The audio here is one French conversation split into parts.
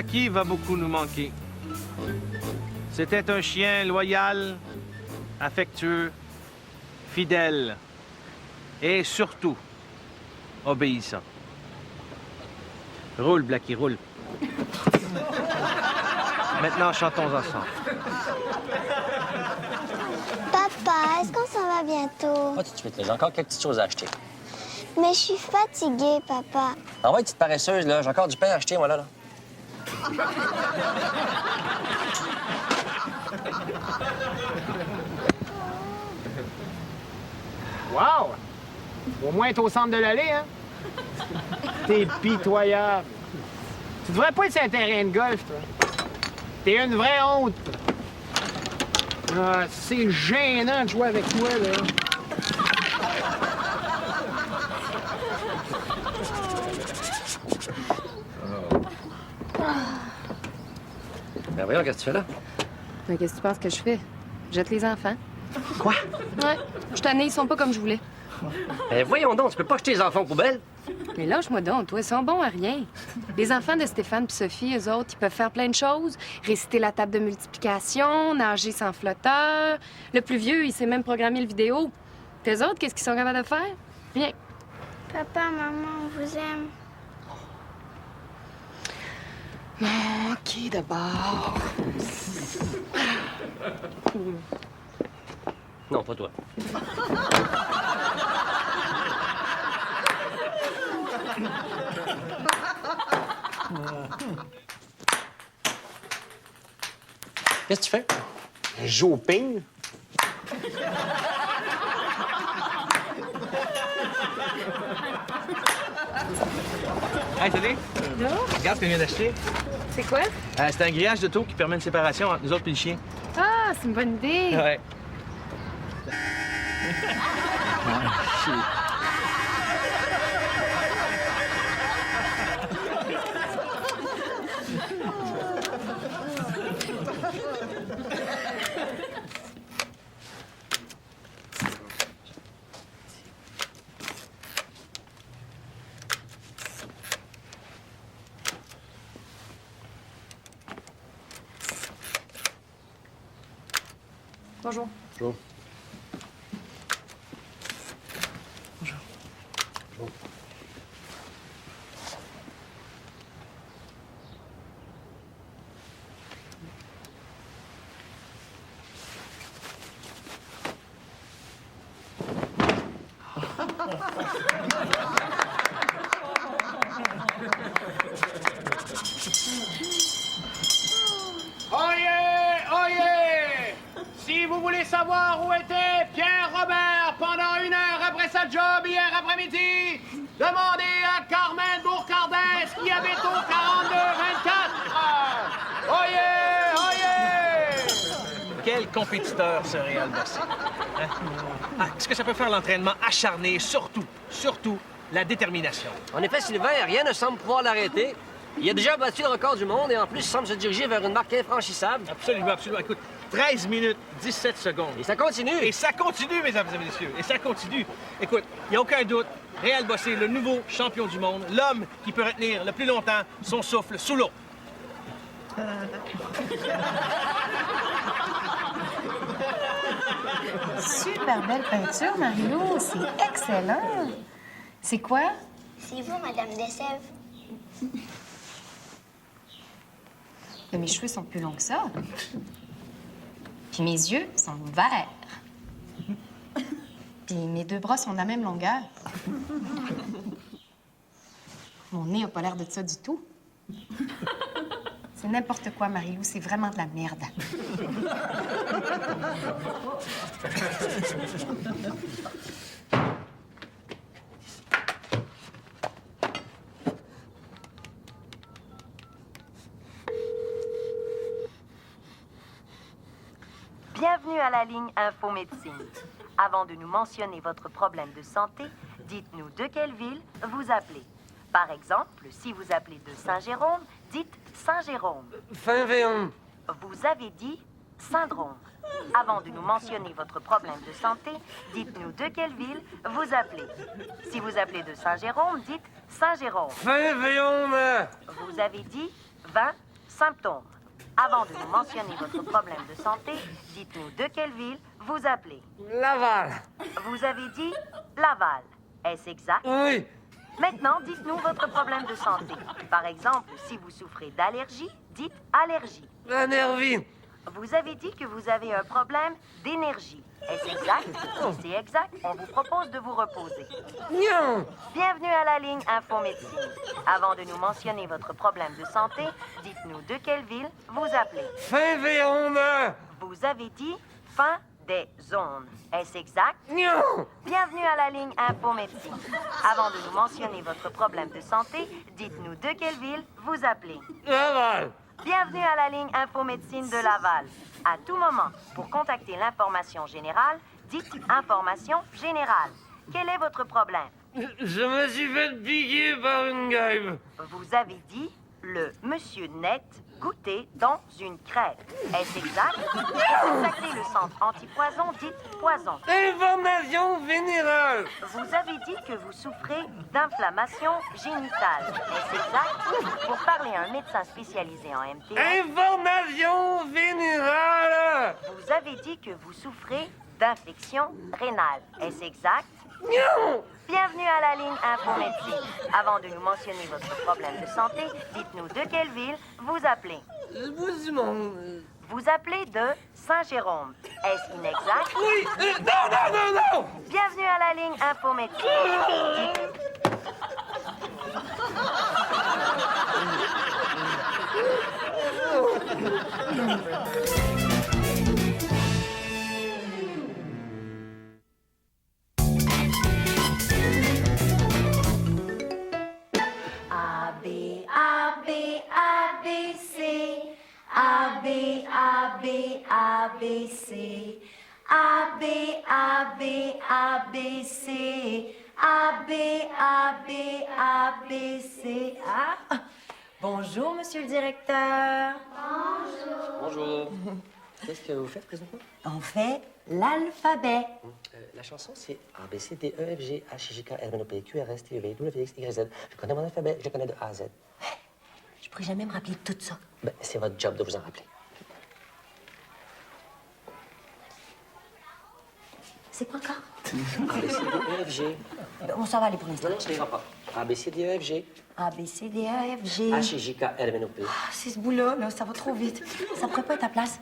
Blackie va beaucoup nous manquer. C'était un chien loyal, affectueux, fidèle et surtout obéissant. Roule, Blackie, roule. Maintenant, chantons ensemble. Papa, est-ce qu'on s'en va bientôt? Pas tout de suite, là. J'ai encore quelques petites choses à acheter. Mais je suis fatiguée, papa. Envoie une petite paresseuse, là. J'ai encore du pain à acheter, moi, là. Wow! Au moins, t'es au centre de l'allée, hein? T'es pitoyable. Tu devrais pas être sur un terrain de golf, toi. T'es une vraie honte. Ah, c'est gênant de jouer avec toi, là. Ben voyons, qu'est-ce que tu fais là? Mais qu'est-ce que tu penses que je fais? Jette les enfants. Quoi? Ouais. Je t'en ai, ils sont pas comme je voulais. Ben voyons donc, tu peux pas jeter les enfants aux poubelles? Mais lâche-moi donc, toi, ils sont bons à rien. Les enfants de Stéphane et Sophie, eux autres, ils peuvent faire plein de choses. Réciter la table de multiplication, nager sans flotteur. Le plus vieux, il sait même programmer le vidéo. Puis eux autres, qu'est-ce qu'ils sont capables de faire? Rien. Papa, maman, on vous aime. OK, d'abord. Non, pas toi. Qu'est-ce que tu fais? Je joue au ping. Hey, salut! Regarde ce que je viens d'acheter. C'est quoi? C'est un grillage d'auto qui permet une séparation entre nous autres et le chien. Ah, c'est une bonne idée. Ouais. Bonjour. Bonjour. Oyez! Oyez! Si vous voulez savoir où était Pierre Robert pendant 1 heure après sa job hier après-midi, demandez à Carmen Bourcardès qui habite au 42-24. Oyez! Oyez! Quel compétiteur ce Réal Bossé. Hein? Ah, ce que ça peut faire l'entraînement acharné, surtout, la détermination. En effet, Sylvain, rien ne semble pouvoir l'arrêter. Il a déjà battu le record du monde et en plus, il semble se diriger vers une marque infranchissable. Absolument. Écoute, 13 minutes, 17 secondes. Et ça continue. Et ça continue, mesdames et messieurs. Et ça continue. Écoute, il n'y a aucun doute. Réal Bossé, le nouveau champion du monde, l'homme qui peut retenir le plus longtemps son souffle sous l'eau. Super belle peinture, Mario. C'est excellent. C'est quoi? C'est vous, Madame Dessève. Mais mes cheveux sont plus longs que ça. Puis mes yeux sont verts. Puis mes 2 bras sont de la même longueur. Mon nez a pas l'air de ça du tout. C'est n'importe quoi, Marie-Lou. C'est vraiment de la merde. Bienvenue à la ligne Info Médecine. Avant de nous mentionner votre problème de santé, dites-nous de quelle ville vous appelez. Par exemple, si vous appelez de Saint-Jérôme, dites Saint-Jérôme. Fin V1. Vous avez dit syndrome. Avant de nous mentionner votre problème de santé, dites-nous de quelle ville vous appelez. Si vous appelez de Saint-Jérôme, dites Saint-Jérôme. Fin V1, Vous avez dit 20 Symptômes. Avant de nous mentionner votre problème de santé, dites-nous de quelle ville vous appelez. Laval. Vous avez dit Laval. Est-ce exact? Oui. Maintenant, dites-nous votre problème de santé. Par exemple, si vous souffrez d'allergie, dites allergie. La nervine. Vous avez dit que vous avez un problème d'énergie. Est-ce exact? Si c'est exact, on vous propose de vous reposer. Non. Bienvenue à la ligne Info Médecine. Avant de nous mentionner votre problème de santé, dites-nous de quelle ville vous appelez. Fin Véronne. Vous avez dit fin des zones. Est-ce exact? Non. Bienvenue à la ligne Info Médecine. Avant de nous mentionner votre problème de santé, dites-nous de quelle ville vous appelez. Laval. Bienvenue à la ligne Info Médecine de Laval. À tout moment, pour contacter l'information générale, dites information générale. Quel est votre problème? Je me suis fait piquer par une guêpe. Vous avez dit le monsieur net goûté dans une crêpe. Est-ce exact? Pour contacter le centre anti-poison, dites poison. Information générale. Vous avez dit que vous souffrez d'inflammation génitale. Est-ce exact? Pour parler à un médecin spécialisé en MTS, Information générale. vous avez dit que vous souffrez d'infection rénale. Est-ce exact? Non. Bienvenue à la ligne Info Médecine. Avant de nous mentionner votre problème de santé, dites-nous de quelle ville vous appelez. Le bout du monde. Vous appelez de Saint-Jérôme. Est-ce inexact? Oui. Non. Bienvenue à la ligne Info Médecine. A, B, A, B, A, B, C. A, B, A, B, A, B, C. A, B, A, B, A, B, C. A, B, A, B, A, B, C. Ah! Bonjour, monsieur le directeur. Bonjour. Qu'est-ce que vous faites présentement? On fait l'alphabet. La chanson, c'est A, B, C, D, E, F, G, H, I, J, K, L, M, N, O, P, Q, R, S, T, U, V, W, X, Y, Z. Je connais mon alphabet, je le connais de A à Z. Je pourrais jamais me rappeler de tout ça. Ben, c'est votre job de vous en rappeler. C'est quoi encore? A, B, C, D, E, F, G. On s'en va aller pour l'instant. Non, ça ira pas. A, B, C, D, E, F, G. A, B, C, D, E, F, G. H, I, J, K, L, M, N, O, P. Ah, c'est ce bout-là, là, ça va trop vite. Ça pourrait pas être à place.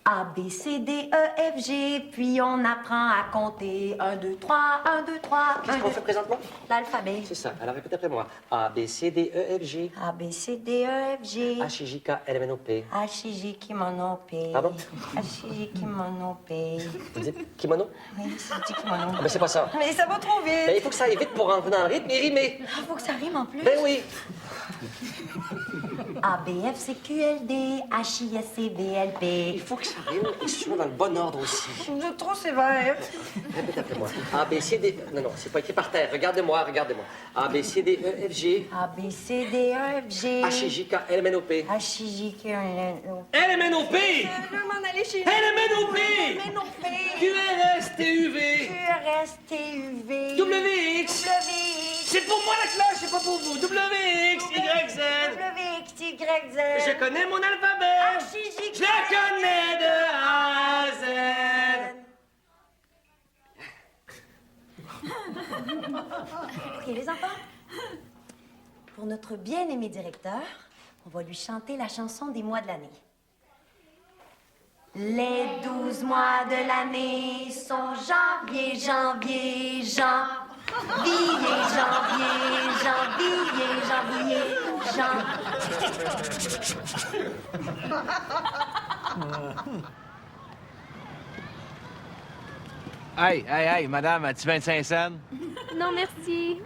A, B, C, D, E, F, G, puis on apprend à compter. 1, 2, 3, 1, 2, 3. Qu'est-ce qu'on fait présentement? L'alphabet. C'est ça. Alors répétez après moi. A, B, C, D, E, F, G. A, B, C, D, E, F, G. H, I, J, K, L, M, N, O, P. H, I, J, kimono, P. Pardon? H, I, J, kimono, P. Vous dites kimono? Oui, c'est dit kimono. Ah, ben c'est pas ça. Mais ça va trop Ben, vite. il faut que ça aille vite pour rentrer dans le rythme et rimer. Il faut que ça rime en plus. Ben oui. A, B, F, C, Q, L, D. H, I, S, C, B, L, P. Il faut que ça rime et soit dans le bon ordre aussi. Vous êtes trop sévère. Répétez après moi. A, B, C, D... Non, c'est pas écrit par terre. Regardez-moi. A, B, C, D, E, F, G. A, B, C, D, E, F, G. H, I, J, K, L, M, N, O, P. H, I, J, K, L, O. L, M, N, O, P. Je veux m'en aller chez L, M, N, O, P. Mais non, P. Q, R, S, T, U, V. Q, R, S, T, U, V. W, X. W, X. C'est pour moi la cloche, c'est pas pour vous. W, X, Y, Z. W, X, Y, Z. Je connais mon alphabet. H, I, J, K. Je le connais de A à Z. OK, les enfants, pour notre bien-aimé directeur, on va lui chanter la chanson des mois de l'année. Les 12 mois de l'année sont janvier, janvier, janvier, Hey, madame, as-tu 25 cents? Non, merci.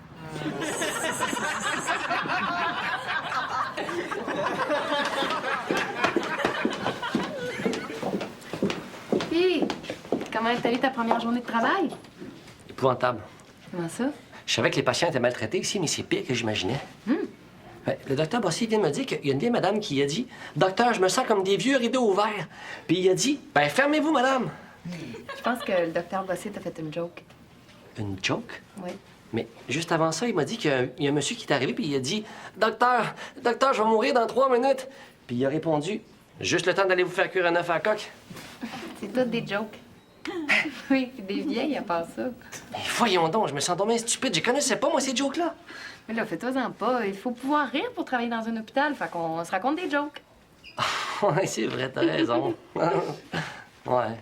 Puis, comment est allée ta première journée de travail? Épouvantable. Comment ça? Je savais que les patients étaient maltraités ici, mais c'est pire que j'imaginais. Ouais, le docteur Bossy vient de me dire qu'il y a une vieille madame qui a dit « Docteur, je me sens comme des vieux rideaux ouverts. » Puis il a dit « Ben, fermez-vous, madame. » Je pense que le docteur Bossé t'a fait une joke. Une joke? Oui. Mais juste avant ça, il m'a dit qu'il y a un monsieur qui est arrivé puis il a dit « Docteur, je vais mourir dans 3 minutes. » Puis il a répondu « Juste le temps d'aller vous faire cuire un œuf à la coque. » C'est tout des jokes. Oui, puis des vieilles à part ça. Mais voyons donc, je me sens tombé stupide. Je connaissais pas, moi, ces jokes-là. Mais là, fais-toi-en pas. Il faut pouvoir rire pour travailler dans un hôpital. Fait qu'on se raconte des jokes. Ouais, c'est vrai, t'as raison. Ouais.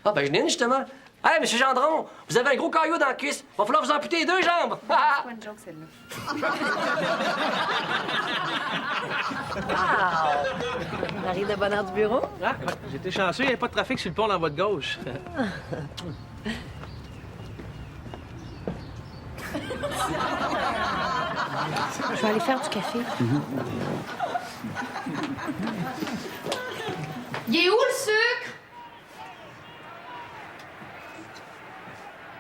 Ah, ben, je n'ai justement. Hey, monsieur Gendron, vous avez un gros caillou dans la cuisse. Va falloir vous amputer les 2 jambes. C'est pas une joke, celle-là. Wow! On arrive de bonne heure du bureau? Ah, ouais, j'étais chanceux, il n'y avait pas de trafic sur le pont dans votre gauche. Je vais aller faire du café. Il est où le sucre?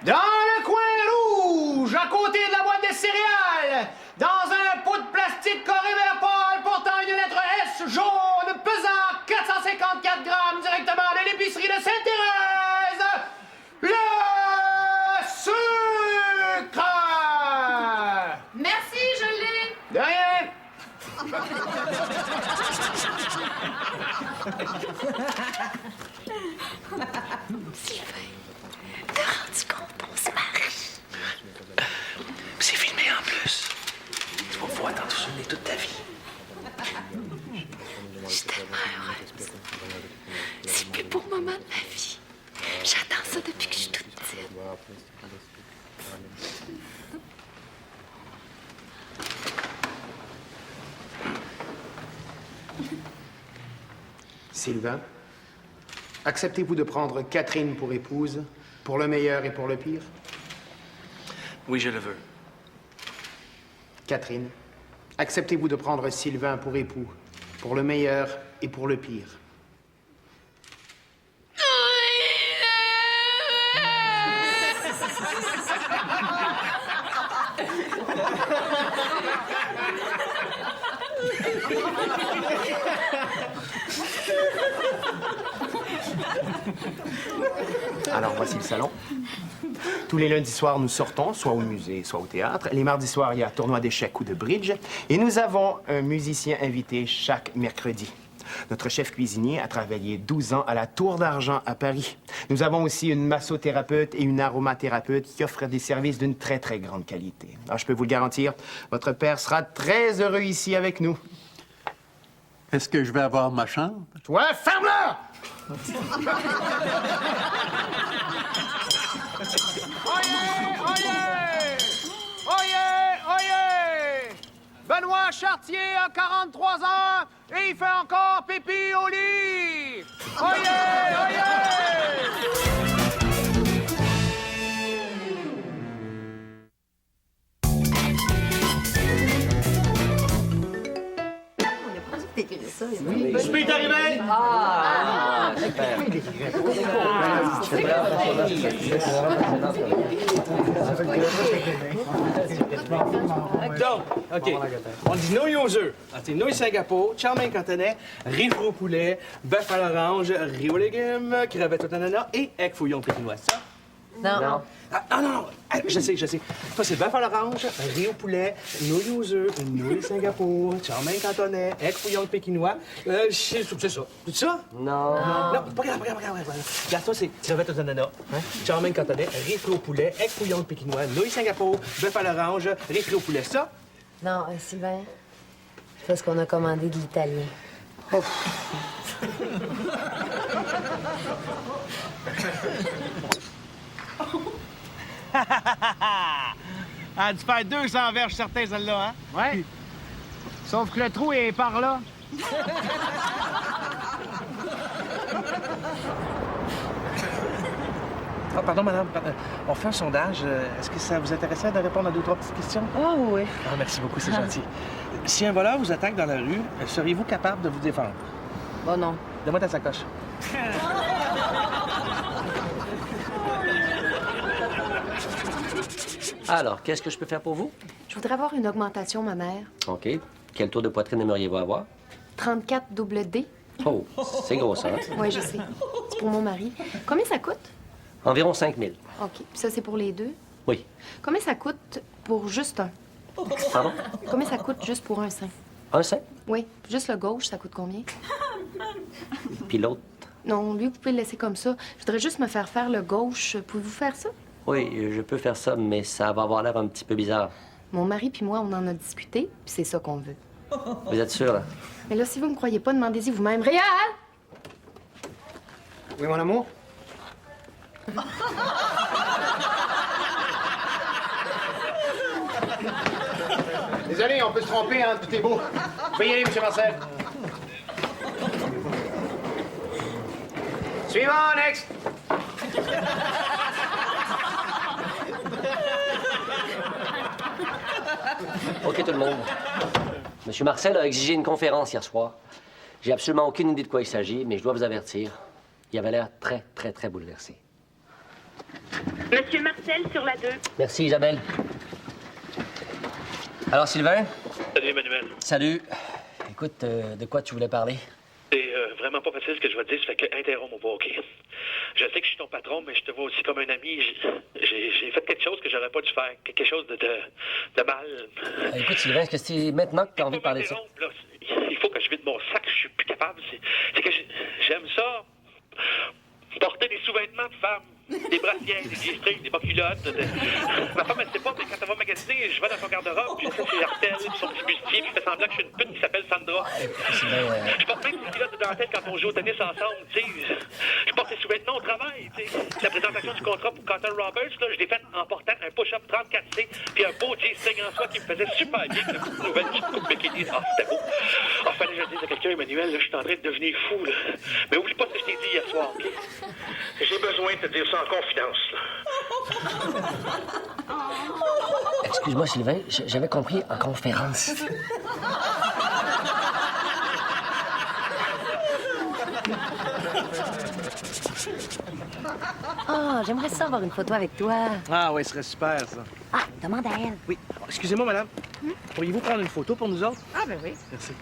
Dans le coin rouge, à côté de la boîte de céréales, dans un pot de plastique carré vert pâle portant une lettre S jaune pesant 454 grammes directement de l'épicerie de Sainte-Thérèse, le sucre! Merci, je l'ai. De rien! C'est filmé en plus. Tu vas pouvoir t'en souvenir toute ta vie. Je suis tellement heureuse. C'est le plus beau moment de ma vie. J'attends ça depuis que je suis toute petite. Sylvain, acceptez-vous de prendre Catherine pour épouse, pour le meilleur et pour le pire? Oui, je le veux. Catherine, acceptez-vous de prendre Sylvain pour époux, pour le meilleur et pour le pire? Alors, voici le salon. Tous les lundis soirs, nous sortons, soit au musée, soit au théâtre. Les mardis soirs, il y a tournoi d'échecs ou de bridge. Et nous avons un musicien invité chaque mercredi. Notre chef cuisinier a travaillé 12 ans à la Tour d'Argent à Paris. Nous avons aussi une massothérapeute et une aromathérapeute qui offrent des services d'une très, très grande qualité. Alors, je peux vous le garantir, votre père sera très heureux ici avec nous. Est-ce que je vais avoir ma chambre? Toi, ferme-la! Oyez! Oyez! Oyez! Oyez! Benoît Chartier a 43 ans et il fait encore pipi au lit! Oyez! Oyez! Je peux y arriver? Donc, OK. On dit nouilles aux œufs. Nouilles Singapour, chow mein cantonais, riz frit au poulet, bœuf à l'orange, riz aux légumes, crevettes au ananas et egg fouillon pékinois. Ça? Non. Ah, non. Ah, je sais. Toi, c'est bœuf à l'orange, riz au poulet, nouilles aux œufs, nouilles Singapour, chow mein cantonais, egg fouillon pékinois. C'est ça. Tout ça? Non. Non, pas grave. Regarde, toi, c'est crevettes aux ananas, chow mein cantonais, riz frit au poulet, egg fouillon pékinois, nouilles Singapour, bœuf à l'orange, riz frit au poulet. Ça? Non, Sylvain, c'est ce qu'on a commandé de l'italien. Elle a dû faire 200 verges certains, celle-là, hein? Ouais. Sauf que le trou est par là. Ah, pardon, madame. On fait un sondage. Est-ce que ça vous intéresserait de répondre à 2 ou 3 petites questions? Oh oui. Ah, merci beaucoup, c'est gentil. Si un voleur vous attaque dans la rue, seriez-vous capable de vous défendre? Bon, non. Donne-moi ta sacoche. Alors, qu'est-ce que je peux faire pour vous? Je voudrais avoir une augmentation, ma mère. OK. Quel tour de poitrine aimeriez-vous avoir? 34 double D. Oh, c'est gros, ça. Hein? Oui, je sais. C'est pour mon mari. Combien ça coûte? Environ 5 000. OK. Puis ça, c'est pour les deux? Oui. Combien ça coûte pour juste un? Pardon? Combien ça coûte juste pour un sein? Un sein? Oui. Juste le gauche, ça coûte combien? Puis l'autre? Non, lui, vous pouvez le laisser comme ça. Je voudrais juste me faire le gauche. Pouvez-vous faire ça? Oui, je peux faire ça, mais ça va avoir l'air un petit peu bizarre. Mon mari puis moi, on en a discuté, puis c'est ça qu'on veut. Vous êtes sûr, là? Mais là, si vous me croyez pas, demandez-y vous-même. Réal! Oui, mon amour? Désolé, on peut se tromper, hein, tout est beau. Vous pouvez y aller, M. Marcel. Suivant, next! OK, tout le monde. Monsieur Marcel a exigé une conférence hier soir. J'ai absolument aucune idée de quoi il s'agit, mais je dois vous avertir. Il avait l'air très, très, très bouleversé. Monsieur Marcel sur la 2. Merci, Isabelle. Alors, Sylvain? Salut, Emmanuel. Salut. Écoute, de quoi tu voulais parler? C'est vraiment pas facile ce que je vais te dire, ça fait que interromps mon voix, OK? Je sais que je suis ton patron, mais je te vois aussi comme un ami. J'ai fait quelque chose que j'aurais pas dû faire, quelque chose de mal. Écoute, Sylvain, est-ce que c'est maintenant que tu as envie de parler de ça? Là, il faut que je vide mon sac, je suis plus capable. C'est que j'aime ça. Porter des sous-vêtements de femmes. Des brassières, des G-strings, des bas-culottes. Ma femme, elle sait pas, mais quand elle va magasiner, je vais dans son garde-robe, puis ça, c'est Artel, puis son petit bustier, puis je fais semblant que je suis une pute qui s'appelle Sandra. Je porte même des culottes de dentelle quand on joue au tennis ensemble, tu sais. Je porte des sous-vêtements au travail, tu sais. La présentation du contrat pour Carter Roberts, là, je l'ai faite en portant un push-up 34C, puis un beau G-string en soie qui me faisait super bien, avec une nouvelle petite coupe bikini. Ah, c'était beau. Ah, fallait que je le dise à quelqu'un, Emmanuel, là, je suis en train de devenir fou, là. Mais oublie pas ce que je t'ai dit hier soir, OK? J'ai besoin de te dire ça en confidence, là. Excuse-moi, Sylvain, j'avais compris en conférence. Oh, j'aimerais ça avoir une photo avec toi. Ah oui, ce serait super, ça. Ah, demande à elle. Oui. Excusez-moi, madame. Pourriez-vous prendre une photo pour nous autres? Ah, ben oui. Merci.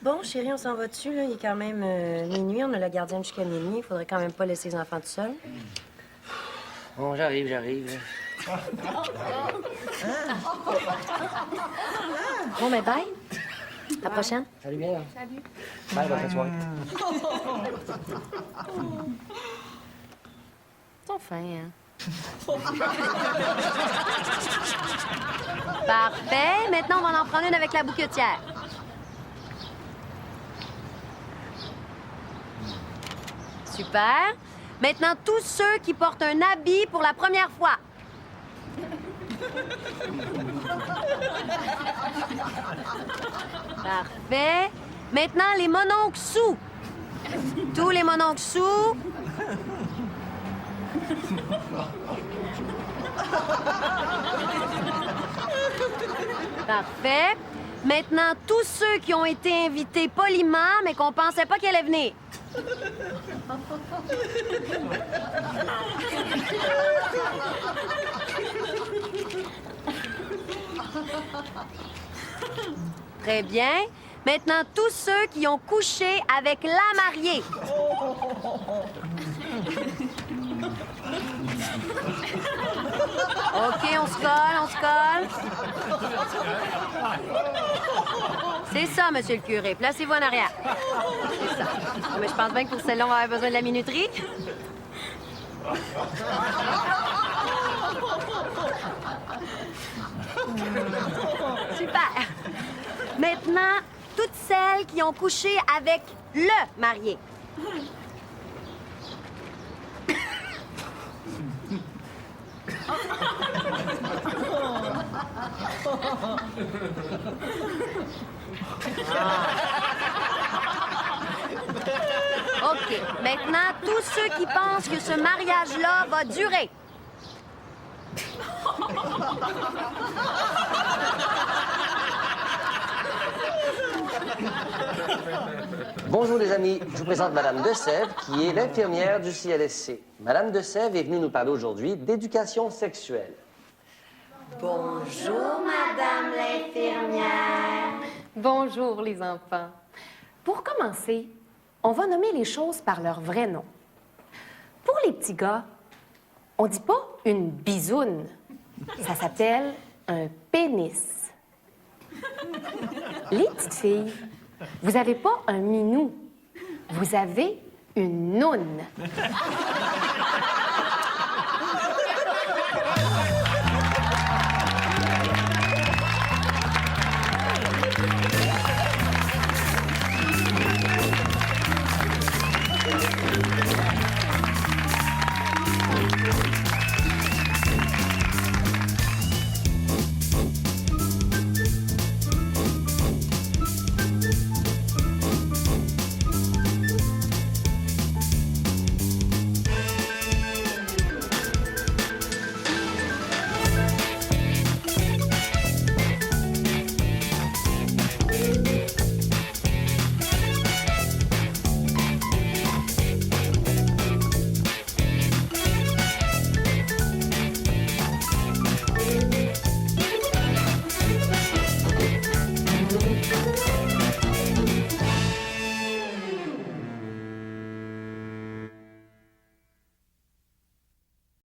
Bon, chérie, on s'en va dessus, là. Il est quand même minuit. On a la gardienne jusqu'à minuit. Il faudrait quand même pas laisser les enfants tout seuls. Bon, j'arrive. Bon, ben bye. À la prochaine. Salut bien. Salut. Bye, bonne soirée. Ils sont fins, hein? Parfait. Maintenant, on va en prendre une avec la bouquetière. Super. Maintenant, tous ceux qui portent un habit pour la première fois. Parfait. Maintenant, les mononcles sous. Tous les mononcles sous. Parfait. Maintenant, tous ceux qui ont été invités poliment, mais qu'on pensait pas qu'ils allaient venir. Très bien. Maintenant, tous ceux qui ont couché avec la mariée. OK, on se colle. C'est ça, monsieur le curé. Placez-vous en arrière. C'est ça. Oh, mais je pense bien que pour celle-là, on va avoir besoin de la minuterie. Super. Maintenant, toutes celles qui ont couché avec le marié. OK. Maintenant, tous ceux qui pensent que ce mariage-là va durer. Bonjour les amis, je vous présente Madame Desèvres, qui est l'infirmière du CLSC. Madame Desèvres est venue nous parler aujourd'hui d'éducation sexuelle. Bonjour, Madame l'infirmière. Bonjour, les enfants. Pour commencer, on va nommer les choses par leur vrai nom. Pour les petits gars, on dit pas une bisoune. Ça s'appelle un pénis. Les petites filles, vous avez pas un minou. Vous avez une noune.